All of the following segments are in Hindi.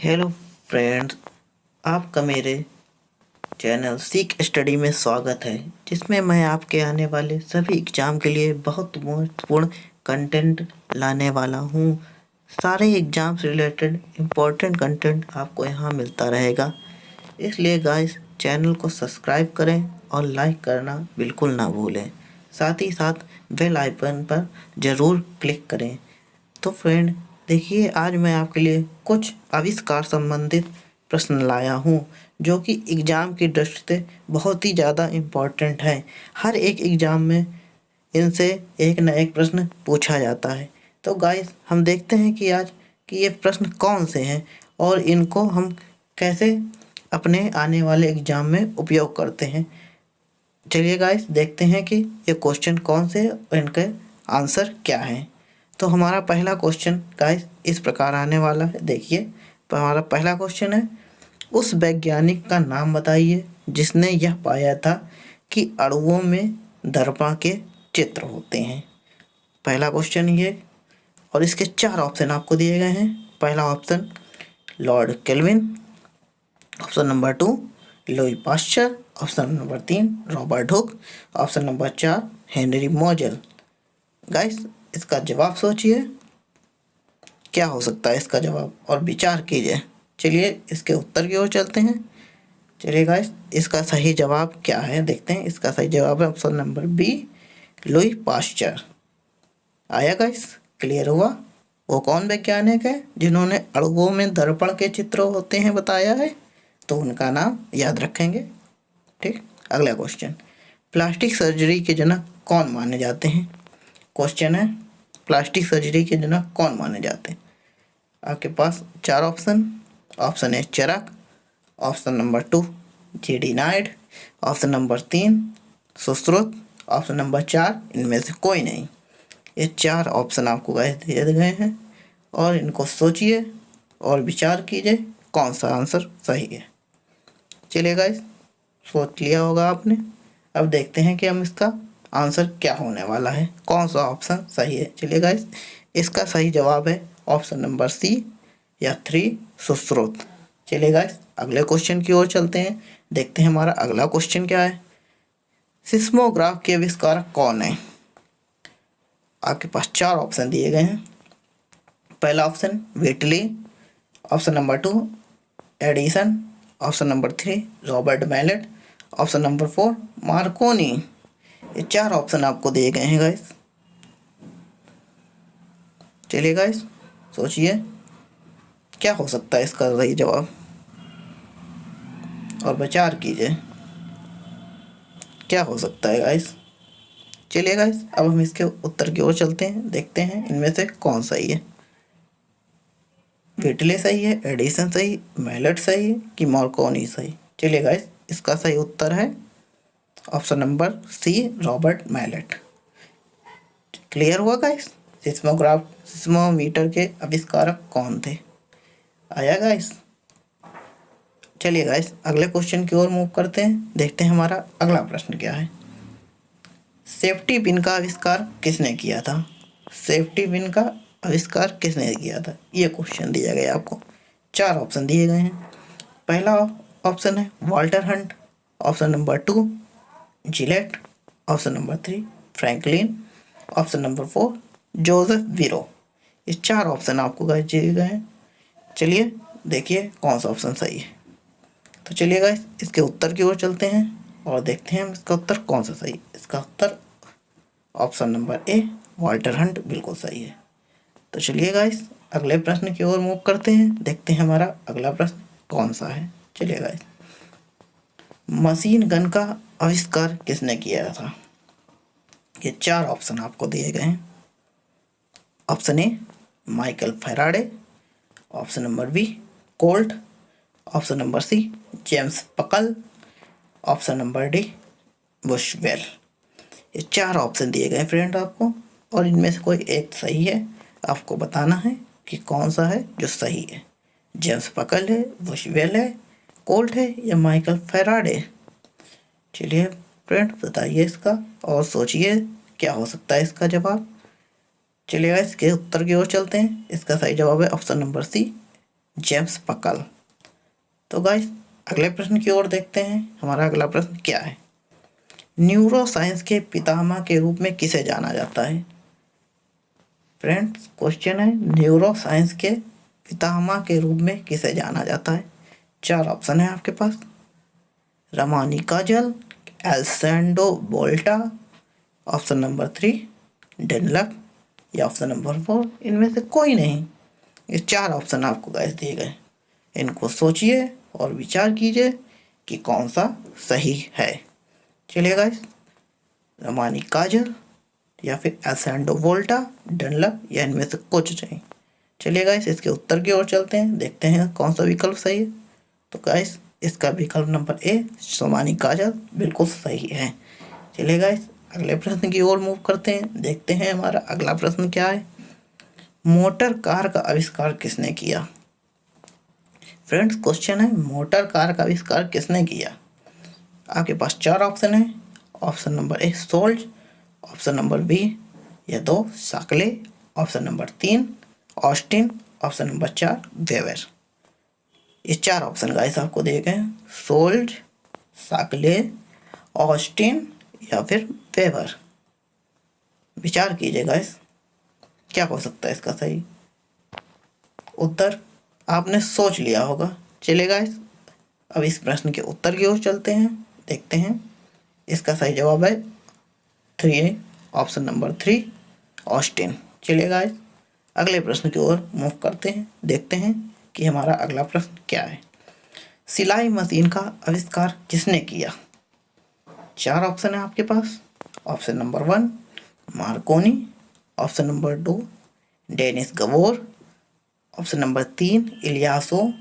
हेलो फ्रेंड्स, आपका मेरे चैनल सीख स्टडी में स्वागत है, जिसमें मैं आपके आने वाले सभी एग्ज़ाम के लिए बहुत महत्वपूर्ण कंटेंट लाने वाला हूँ। सारे एग्ज़ाम से रिलेटेड इम्पोर्टेंट कंटेंट आपको यहाँ मिलता रहेगा। इसलिए गाइस, चैनल को सब्सक्राइब करें और लाइक करना बिल्कुल ना भूलें। साथ ही साथ बेल आइकन पर ज़रूर क्लिक करें। तो फ्रेंड देखिए, आज मैं आपके लिए कुछ आविष्कार संबंधित प्रश्न लाया हूँ, जो कि एग्ज़ाम की दृष्टि से बहुत ही ज़्यादा इम्पोर्टेंट है। हर एक एग्ज़ाम में इनसे एक न एक प्रश्न पूछा जाता है। तो गाइस, हम देखते हैं कि आज कि ये प्रश्न कौन से हैं और इनको हम कैसे अपने आने वाले एग्ज़ाम में उपयोग करते हैं। चलिए गाइस, देखते हैं कि ये क्वेश्चन कौन से और इनके आंसर क्या हैं। तो हमारा पहला क्वेश्चन गाइस इस प्रकार आने वाला है। देखिए, तो हमारा पहला क्वेश्चन है, उस वैज्ञानिक का नाम बताइए जिसने यह पाया था कि अणुओं में दर्पण के चित्र होते हैं। पहला क्वेश्चन ये, और इसके 4 ऑप्शन आपको दिए गए हैं। पहला option Lord Kelvin, option number 2 Louis Pasteur, option number 3 Robert Hooke, option number 4 Henry Moseley. Guys, इसका जवाब सोचिए, क्या हो सकता है इसका जवाब, और विचार कीजिए। चलिए इसके उत्तर की ओर चलते हैं। चलिए गाइस, इसका सही जवाब क्या है देखते हैं। इसका सही जवाब है option number B, Louis Pasteur. आया गाइस, क्लियर हुआ? वो कौन वैज्ञानिक है जिन्होंने अणुओं में दर्पण के चित्र होते हैं बताया है? तो उनका नाम याद रखेंगे। ठीक, अगला क्वेश्चन, प्लास्टिक सर्जरी के जनक कौन माने जाते हैं? क्वेश्चन है, प्लास्टिक सर्जरी के जनक कौन माने जाते हैं? आपके पास 4 option. Option A Charak, option number 2 G D. Knight, option number 3 Sushrut, option number 4 इनमें से कोई नहीं। ये 4 ऑप्शन आपको गाइस दिए गए हैं और इनको सोचिए और विचार कीजिए कौन सा आंसर सही है। चलिए गाइस, सोच लिया होगा आपने। अब देखते हैं कि हम इसका आंसर क्या होने वाला है, कौन सा ऑप्शन सही है। चलिए गाइस, इसका सही जवाब है ऑप्शन नंबर सी या 3 सुश्रुत। चलिए गाइस, अगले क्वेश्चन की ओर चलते हैं। देखते हैं हमारा अगला क्वेश्चन क्या है। सिस्मोग्राफ के आविष्कारक कौन है? आपके पास 4 ऑप्शन दिए गए हैं। पहला option Whitley, option number 2 Edison, option number 3 Robert Mallet, option number 4 Marconi. ये 4 ऑप्शन आपको दिए गए हैं गाइस। चलिए गाइस, सोचिए क्या हो सकता है इसका सही जवाब और विचार कीजिए क्या हो सकता है गाइस। चलिए गाइस, अब हम इसके उत्तर की ओर चलते हैं। देखते हैं इनमें से कौन सही है। व्हिटली सही है, एडिसन सही, मैलेट सही है कि मार्कोनी सही? चलिए गाइस, इसका सही उत्तर है option number C Robert Mallet. Clear हुआ गाइस? सिस्मोमीटर के आविष्कारक कौन थे? आया गाइस? चलिए गाइस, अगले क्वेश्चन की ओर मूव करते हैं। देखते हैं हमारा अगला प्रश्न क्या है। सेफ्टी पिन का आविष्कार किसने किया था? सेफ्टी पिन का आविष्कार किसने किया था, ये क्वेश्चन दिया गया आपको। 4 ऑप्शन दिए गए हैं। पहला ऑप्शन है Walter Hunt, option number 2 Gillette, option number 3 Franklin, option number 4 Joseph वीरो। ये 4 ऑप्शन आपको गाइस दिए गए हैं। चलिए देखिए कौन सा ऑप्शन सही है। तो चलिए गाइस, इसके उत्तर की ओर चलते हैं और देखते हैं इसका उत्तर कौन सा सही। इसका उत्तर option number A Walter Hunt बिल्कुल सही है। तो चलिए गाइस, अगले प्रश्न की ओर मूव करते हैं। देखते हैं हमारा अगला प्रश्न कौन सा है। चलिए गाइस, मशीन गन का आविष्कार किसने किया था? ये 4 ऑप्शन आपको दिए गए हैं। Option A Michael Faraday, option number B Colt, option number C James Puckle, option number D Bushnell. ये 4 ऑप्शन दिए गए फ्रेंड आपको, और इनमें से कोई एक सही है। आपको बताना है कि कौन सा है जो सही है। जेम्स पकल है, बुशवेल है, कोल्ट है या माइकल फैराडे? चलिए फ्रेंड, बताइए इसका और सोचिए क्या हो सकता है इसका जवाब। चलिए इसके उत्तर की ओर चलते हैं। इसका सही जवाब है ऑप्शन नंबर सी जेम्स पकल। तो गाइस अगले प्रश्न की ओर देखते हैं। हमारा अगला प्रश्न क्या है? न्यूरो साइंस के पितामह के रूप में किसे जाना जाता है? फ्रेंड्स क्वेश्चन है, न्यूरो साइंस के पितामह के रूप में किसे जाना जाता है? 4 ऑप्शन है आपके पास। रमानी काजल, एल्सेंडो वोल्टा, ऑप्शन नंबर 3 डेनलप, या ऑप्शन नंबर 4 इनमें से कोई नहीं। ये 4 ऑप्शन आपको गाइस दिए गए। इनको सोचिए और विचार कीजिए कि कौन सा सही है। चलिए गाइस, रमानी काजल या फिर एल्सेंडो वोल्टा, डेनलप, या इनमें से कुछ नहीं। चलिए गाइस इसके उत्तर की ओर चलते हैं, देखते हैं कौन सा विकल्प सही है। तो गाइस इसका विकल्प नंबर ए रमानी काजल बिल्कुल सही है। चलिए गाइस अगले प्रश्न की ओर मूव करते हैं, देखते हैं हमारा अगला प्रश्न क्या है। मोटर कार का आविष्कार किसने किया? फ्रेंड्स क्वेश्चन है, मोटर कार का आविष्कार किसने किया? आपके पास 4 ऑप्शन है। ऑप्शन नंबर ए सोल्ज, ऑप्शन नंबर बी या 2 साकले, option number 3 Austin, option number 4 Weber. ये 4 ऑप्शन गाइस आपको दिए गए हैं, सोल्ज, साकले, ऑस्टिन या फिर वेबर। विचार कीजिए गाइस क्या हो सकता है इसका सही उत्तर। आपने सोच लिया होगा। चलिए गाइस अब इस प्रश्न के उत्तर की ओर चलते हैं, देखते हैं। इसका सही जवाब है 3 ऑप्शन नंबर 3 ऑस्टिन। चलिए गाइस अगले प्रश्न की ओर मूव करते हैं, देखते हैं कि हमारा अगला प्रश्न क्या है। सिलाई मशीन का आविष्कार किसने किया? 4 ऑप्शन है आपके पास। Option number 1 Marconi, option number 2 Dennis Gabor, option number 3 इलियासो,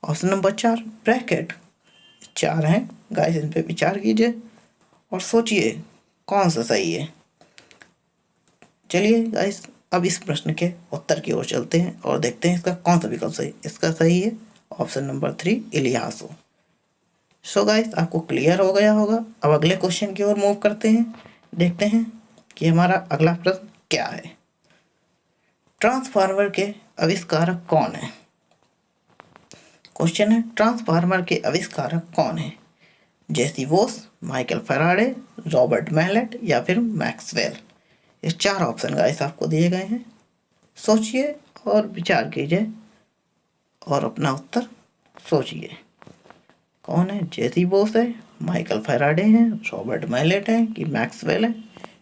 ऑप्शन नंबर 4 ब्रैकेट। 4 हैं गाइस, इन पे विचार कीजिए और सोचिए कौन सा सही है। चलिए गाइस अब इस प्रश्न के उत्तर की ओर चलते हैं और देखते हैं इसका कौन सा विकल्प सही। इसका सही है ऑप्शन नंबर 3 इलियासो। सो गाइस आपको क्लियर हो गया होगा। अब अगले क्वेश्चन की ओर मूव करते हैं, देखते हैं कि हमारा अगला प्रश्न क्या है। ट्रांसफार्मर के आविष्कारक कौन है? क्वेश्चन है, ट्रांसफार्मर के आविष्कारक कौन है? J C Bose, Michael Faraday, Robert Mallet या फिर मैक्सवेल। ये 4 ऑप्शन गाइस आपको दिए गए हैं। सोचिए और विचार कीजिए और अपना उत्तर सोचिए। कौन है? जेसी बोस है, माइकल फैराडे हैं, रॉबर्ट मैलेट है कि मैक्सवेल है।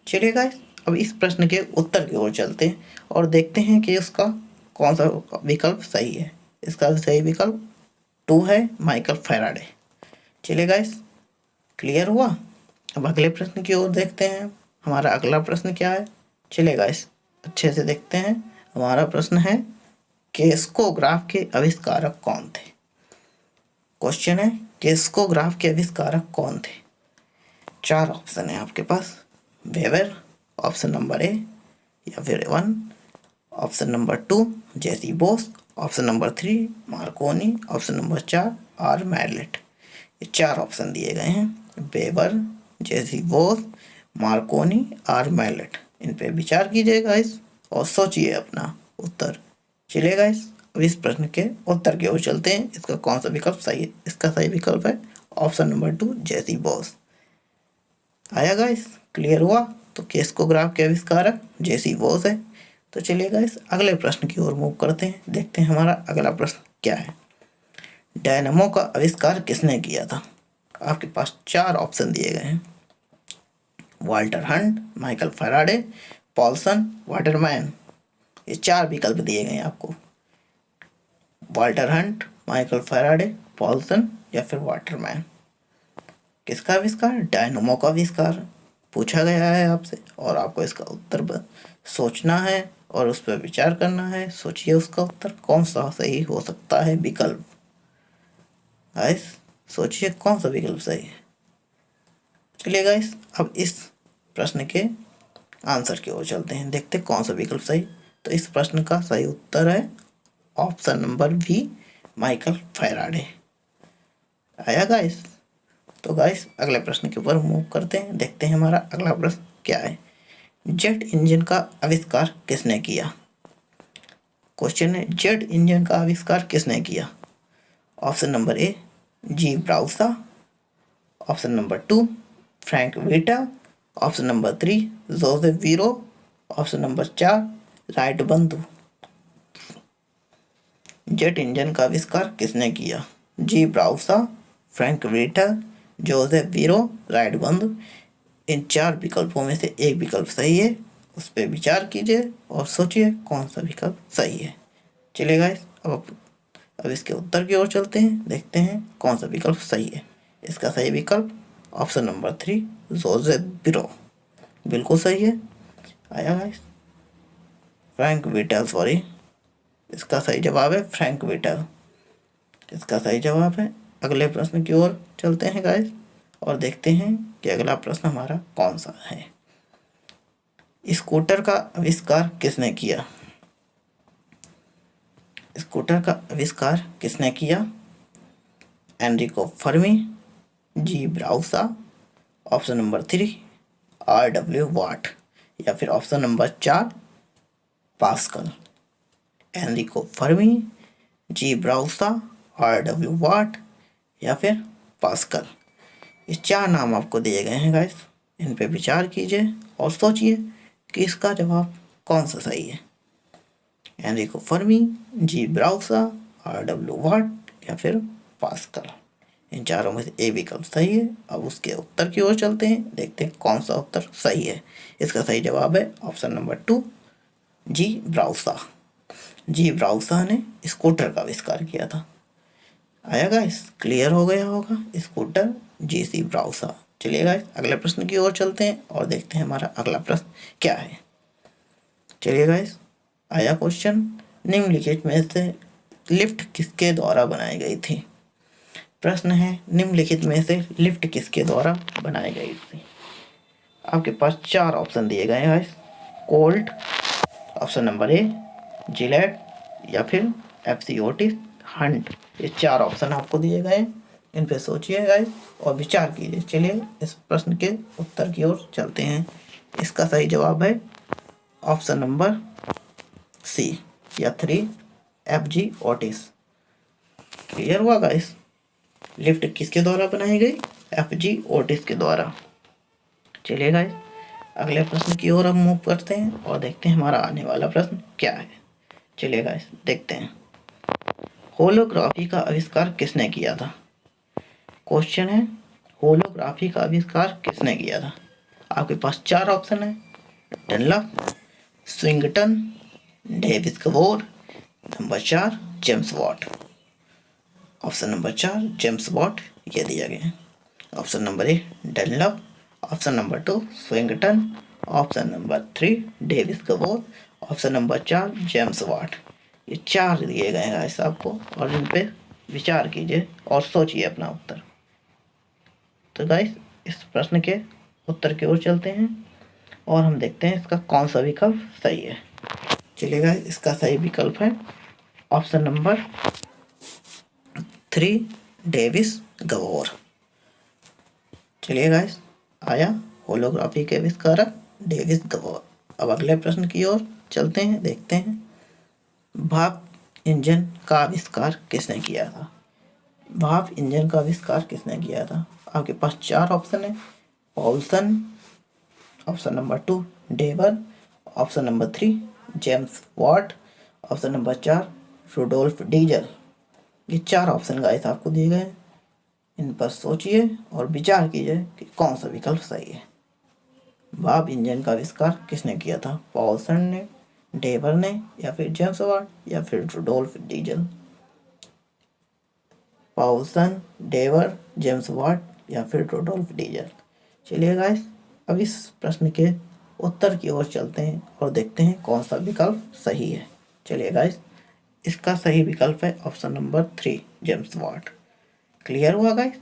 चलिए गाइस अब इस प्रश्न के उत्तर की ओर चलते हैं और देखते हैं कि उसका कौन सा विकल्प सही है। इसका सही विकल्प 2 है माइकल फैराडे। चलिए गाइस क्लियर हुआ। अब अगले प्रश्न की ओर देखते हैं। हमारा अगला प्रश्न क्या है? चलिए गाइस अच्छे से देखते हैं। हमारा प्रश्न है, क्रेस्कोग्राफ के आविष्कारक कौन थे? क्वेश्चन है, क्रेस्कोग्राफ के आविष्कारक कौन थे? 4 ऑप्शन है आपके पास। वेबर, ऑप्शन नंबर ए या फिर 1, option number 2 J C Bose, option number 3 Marconi, option number 4 R Mallet. ये 4 ऑप्शन दिए गए हैं। Weber, J C Bose, Marconi, R Mallet. इन पे विचार कीजिए गाइस और सोचिए अपना उत्तर। चलिए गाइस अब इस प्रश्न के उत्तर की ओर चलते हैं। इसका कौन सा विकल्प सही है? इसका सही विकल्प है ऑप्शन नंबर 2 जेसी बोस। आया गाइस क्लियर हुआ। तो क्रेस्कोग्राफ के आविष्कारक जेसी बोस है। तो चलिए गाइस अगले प्रश्न की ओर मूव करते हैं, देखते हैं हमारा अगला प्रश्न क्या है। डायनामो का आविष्कार किसने किया था? आपके पास 4 ऑप्शन दिए गए हैं। Walter Hunt, Michael Faraday, Poulsen, Waterman. ये 4 विकल्प दिए गए हैं आपको। Walter Hunt, Michael Faraday, Poulsen या फिर वाटरमैन। किसका आविष्कार? डायनामो का आविष्कार पूछा गया है आपसे और आपको इसका उत्तर सोचना है और उस पर विचार करना है। सोचिए उसका उत्तर कौन सा सही हो सकता है विकल्प। गाइस सोचिए कौन सा विकल्प सही है। चलिए गाइस अब इस प्रश्न के आंसर की ओर चलते हैं, देखते कौन सा विकल्प सही। तो इस प्रश्न का सही उत्तर है option number B Michael Faraday. आया गाइस। तो गाइस अगले प्रश्न के ऊपर मूव करते हैं, देखते हैं हमारा अगला प्रश्न क्या है। जेट इंजन का आविष्कार किसने किया? क्वेश्चन है जेट इंजन का आविष्कार किसने किया? ऑप्शन नंबर ए जी ब्राउसा, option number 2 Frank Whittle, option number 3 Joseph वीरो, ऑप्शन नंबर 4 राइट बंधु। जेट इंजन का आविष्कार किसने किया? जी ब्राउसा, फ्रैंक व्हिटल, जोसेफ वीरो, राइट बंधु। इन 4 विकल्पों में से एक विकल्प सही है, उस पर विचार कीजिए और सोचिए कौन सा विकल्प सही है। चलिए गाइस, अब इसके उत्तर की ओर चलते हैं, देखते हैं कौन सा विकल्प सही है। इसका सही विकल्प ऑप्शन नंबर 3 जोसेफ वीरो बिल्कुल सही है। आया गाइस, फ्रैंक व्हिटल, सॉरी, इसका सही जवाब है फ्रैंक व्हिटल, इसका सही जवाब है। अगले प्रश्न की ओर चलते हैं गाइस और देखते हैं कि अगला प्रश्न हमारा कौन सा है। स्कूटर का आविष्कार किसने किया? स्कूटर का आविष्कार किसने किया? एनरिको फर्मी, जी ब्राउसा, ऑप्शन नंबर 3 RW वाट, या फिर option number 4 Pascal. Enrico Fermi, G ब्राउसा, RW वाट या फिर पास्कल। ये 4 नाम आपको दिए गए हैं गाइस, इन पे विचार कीजिए और सोचिए कि इसका जवाब कौन सा सही है। एनरिको फर्मी, जी ब्राउसा, RW वाट या फिर पास्कल। इन चारों में से एक विकल्प सही है। अब उसके उत्तर की ओर चलते हैं, देखते हैं कौन सा उत्तर सही है। इसका सही जवाब है ऑप्शन नंबर 2 जी ब्राउसा। जी ब्राउसा ने स्कूटर का आविष्कार किया था। आया गाइस, क्लियर हो गया होगा स्कूटर जी ब्राउसा। चलिए गाइस, अगले प्रश्न की ओर चलते हैं और देखते हैं हमारा अगला प्रश्न क्या है। चलिए गाइस, आया क्वेश्चन, निम्नलिखित में से लिफ्ट किसके द्वारा बनाई गई थी? प्रश्न है निम्नलिखित में से लिफ्ट किसके द्वारा बनाई गई थी? आपके पास 4 ऑप्शन दिए गए हैं गाइस। कोल्ट, ऑप्शन नंबर ए जिलेट या फिर FC ओटिस, हंट। ये 4 ऑप्शन आपको दिए गए, इन पे सोचिए गाइस और विचार कीजिए। चलिए इस प्रश्न के उत्तर की ओर चलते हैं। इसका सही जवाब है ऑप्शन नंबर सी या 3 FG ओटिस। क्लियर हुआ गाइस? लिफ्ट किसके द्वारा बनाई गई? FG ओटिस के द्वारा। चलिए गाइस, अगले प्रश्न की ओर हम मूव करते हैं और देखते हैं हमारा आने वाला प्रश्न क्या है। चलिए गाइस, देखते हैं होलोग्राफी का आविष्कार किसने किया था? क्वेश्चन है होलोग्राफी का आविष्कार किसने किया था? आपके पास 4 ऑप्शन है। डनलप, स्विंगटन, Davis Gabor, number 4 James Watt. Option number 4 James Watt ये दिया गया है। Option number A Dunlop, option number 2 स्विंगटन, option number 3 Davis Gabor, option number 4 James Watt. ये 4 दिए गए हैं गाइस आपको और इन पे विचार कीजिए और सोचिए अपना उत्तर। तो गाइस, इस प्रश्न के उत्तर की ओर चलते हैं और हम देखते हैं इसका कौन सा विकल्प सही है। चलिए गाइस, इसका सही विकल्प है ऑप्शन नंबर 3 डेविस गबोर। चलिए गाइस, आया होलोग्राफी के आविष्कारक डेविस गबोर। अब अगले प्रश्न की ओर चलते हैं, देखते हैं भाप इंजन का आविष्कार किसने किया था? भाप इंजन का आविष्कार किसने किया था? आपके पास 4 ऑप्शन है। Poulsen, option number 2 Devon, option number 3 James Watt, option number 4 Rudolf Diesel. ये 4 ऑप्शन गाइस आपको दिए गए, इन पर सोचिए और विचार कीजिए कि कौन सा विकल्प सही है। भाप इंजन का आविष्कार किसने किया था? पॉल्सन ने, डेवर ने या फिर जेम्स वॉट या फिर Rudolf Diesel. Paulson, Dewar, James Watt या फिर रुडोल्फ डीजल। चलिए गाइस, अब इस प्रश्न के उत्तर की ओर चलते हैं और देखते हैं कौन सा विकल्प सही है। चलिए गाइस, इसका सही विकल्प है option number 3 James what. Clear हुआ गाइस?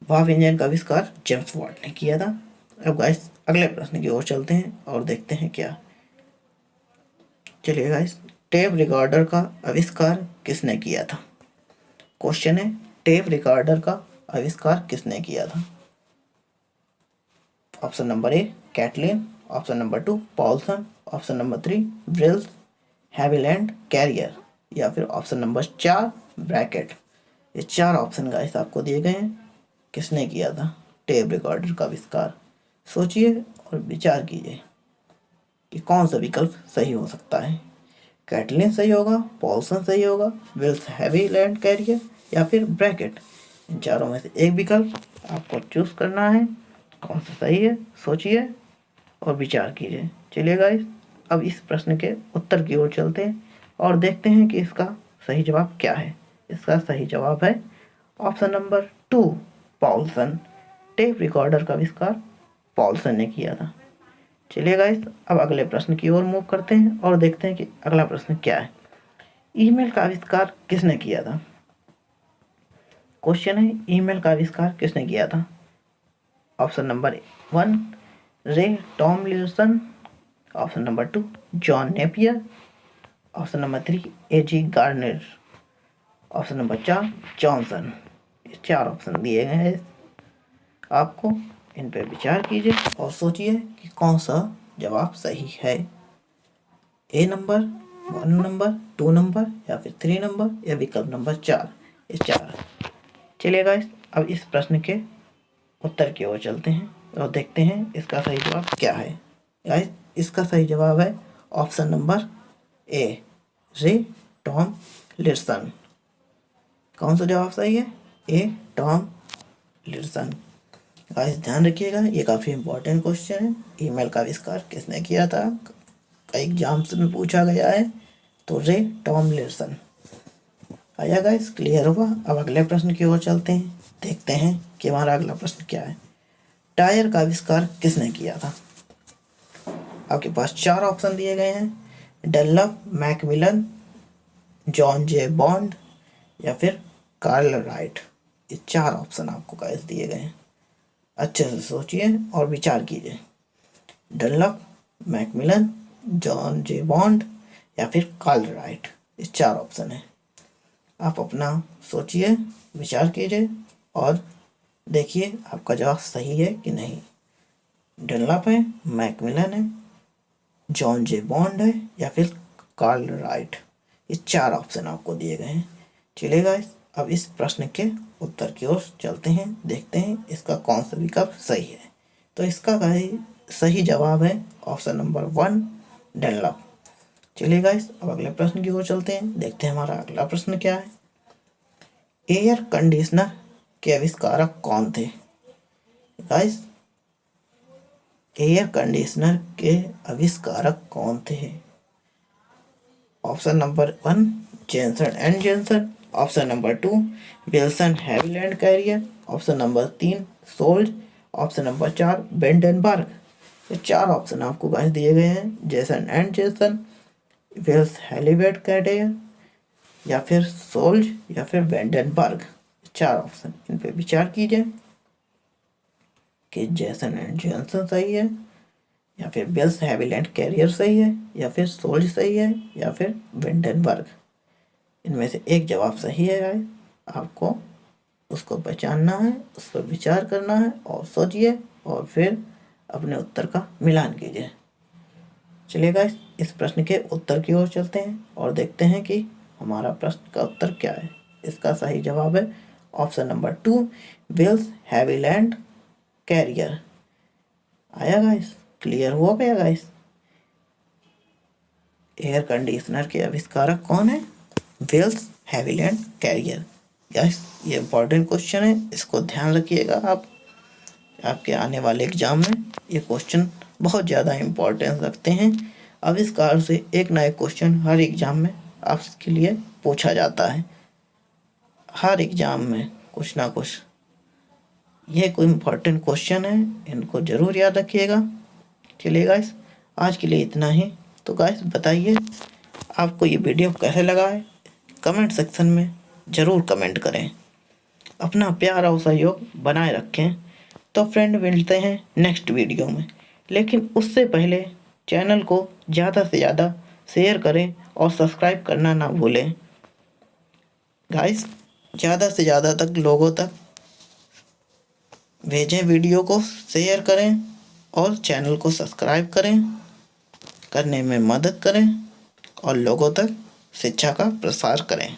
भाप इंजन का आविष्कार जेम्स वॉट ने किया था। अब गाइस, अगले प्रश्न की ओर चलते हैं और देखते हैं क्या। चलिए गाइस, टेप रिकॉर्डर का आविष्कार किसने किया था? क्वेश्चन है टेप रिकॉर्डर का आविष्कार किसने किया था? Option number A Catlin, option number 2 Paulson, option number 3 ब्रिल्स, हैविलैंड कैरियर, या फिर ऑप्शन नंबर 4 ब्रैकेट। ये 4 ऑप्शन गाइस आपको दिए गए हैं। किसने किया था टेप रिकॉर्डर का आविष्कार? सोचिए और विचार कीजिए कि कौन सा विकल्प सही हो सकता है। कैटलिन सही होगा, पॉल्सन सही होगा, विल्स हैविलैंड कैरियर, या फिर ब्रैकेट। इन चारों में से एक विकल्प आपको चूज करना है। कौन सा सही है सोचिए और विचार कीजिए। चलिए गाइस, अब इस प्रश्न के उत्तर की ओर चलते हैं और देखते हैं कि इसका सही जवाब क्या है। इसका सही जवाब है option number 2 Poulsen. Tape recorder का आविष्कार पॉल्सन ने किया था। चलिए गाइस, अब अगले प्रश्न की ओर मूव करते हैं और देखते हैं कि अगला प्रश्न क्या है। ईमेल का आविष्कार किसने किया था? क्वेश्चन है, ईमेल का आविष्कार किसने किया था? ऑप्शन नंबर 1 रे Tomlinson, option number 2 John Napier, option number 3 एजी गार्नर, ऑप्शन नंबर 4 जॉनसन। ये 4 ऑप्शन दिए गए हैं आपको। इन पर विचार कीजिए और सोचिए कि कौन सा जवाब सही है। ए नंबर, 1 नंबर, 2 नंबर, या फिर 3 नंबर, या विकल्प नंबर 4। ये 4। चलिए गाइस, अब इस प्रश्न के उत्तर की ओर चलते हैं और देखते हैं इसका सही जवाब क्या है। गाइस, इसका सही जवाब है ऑप्शन नंबर ए रे टॉम लिडसन। कौन सा जवाब सही है? ए टॉम लिडसन। गाइस ध्यान रखिएगा, ये काफ़ी इंपॉर्टेंट क्वेश्चन है। ईमेल का आविष्कार किसने किया था, कई एग्जाम्स में पूछा गया है। तो रे टॉमलिंसन। आया गाइस, क्लियर हुआ? अब अगले प्रश्न की ओर चलते हैं, देखते हैं कि हमारा अगला प्रश्न क्या है। टायर का आविष्कार किसने किया था? आपके पास 4 ऑप्शन दिए गए हैं। डनलप, मैकमिलन, जॉन जे बॉन्ड, या फिर कार्ल राइट। ये 4 ऑप्शन आपको गाइस दिए गए हैं। अच्छे से सोचिए और विचार कीजिए। डनलप, मैकमिलन, जॉन जे बॉन्ड, या फिर कार्ल राइट। ये 4 ऑप्शन है। आप अपना सोचिए, विचार कीजिए और देखिए आपका जवाब सही है कि नहीं। डनलप है, मैकमिलन है, जॉन जे बॉन्ड है, या फिर कार्ल राइट। ये 4 ऑप्शन आपको दिए गए हैं। चलिए गाइस, अब इस प्रश्न के उत्तर की ओर चलते हैं, देखते हैं इसका कौन सा विकल्प सही है। तो इसका सही जवाब है ऑप्शन नंबर 1 डनलप। चलिए गाइस, अब अगले प्रश्न की ओर चलते हैं, देखते हैं हमारा अगला प्रश्न क्या है। एयर कंडीशनर के आविष्कारक कौन थे? गाइस, एयर कंडीशनर के आविष्कारक कौन थे? Option number 1 Jensen and Jensen, option number 2 Wilson Haviland Carrier, option number 3 Solz, option number 4 Bendenburg. ये 4 ऑप्शन आपको गाइस दिए गए हैं। Jason and Jason, Wills Haviland Carrier, या फिर सोल्ज, या फिर बेंडनबर्ग। 4 ऑप्शन, इन पे विचार कीजिए कि जेसन एंड जेनसन सही है, या फिर विल्स हैविलैंड कैरियर सही है, या फिर सोल्ज सही है, या फिर बेंडनबर्ग। इनमें से एक जवाब सही है गाइस। आपको उसको पहचानना है, उस पर विचार करना है और सोचिए और फिर अपने उत्तर का मिलान कीजिए। चलिए गाइस, इस प्रश्न के उत्तर की ओर चलते हैं और देखते हैं कि हमारा प्रश्न का उत्तर क्या है। इसका सही जवाब है option number 2 Wills Haviland Carrier. आया गाइस, क्लियर हो गया गाइस? एयर कंडीशनर के आविष्कारक कौन है? Wills Haviland Carrier. गाइस, ये इंपॉर्टेंट क्वेश्चन है, इसको ध्यान रखिएगा। आप आपके आने वाले एग्जाम में ये क्वेश्चन बहुत ज़्यादा इम्पोर्टेंस रखते हैं। आविष्कार से एक ना एक क्वेश्चन हर एग्जाम में आपके लिए पूछा जाता है। हर एग्जाम में कुछ ना कुछ ये कोई इम्पोर्टेंट क्वेश्चन है, इनको ज़रूर याद रखिएगा। चलिए गाइस, आज के लिए इतना ही। तो गाइस बताइए आपको ये वीडियो कैसे लगा है, कमेंट सेक्शन में ज़रूर कमेंट करें। अपना प्यार और सहयोग बनाए रखें। तो फ्रेंड, मिलते हैं नेक्स्ट वीडियो में, लेकिन उससे पहले चैनल को ज़्यादा से ज़्यादा शेयर करें और सब्सक्राइब करना ना भूलें। गाइस, ज़्यादा से ज़्यादा तक लोगों तक भेजें, वीडियो को शेयर करें और चैनल को सब्सक्राइब करने में मदद करें। और लोगों तक शिक्षा का प्रसार करें।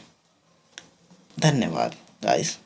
धन्यवाद गाइस।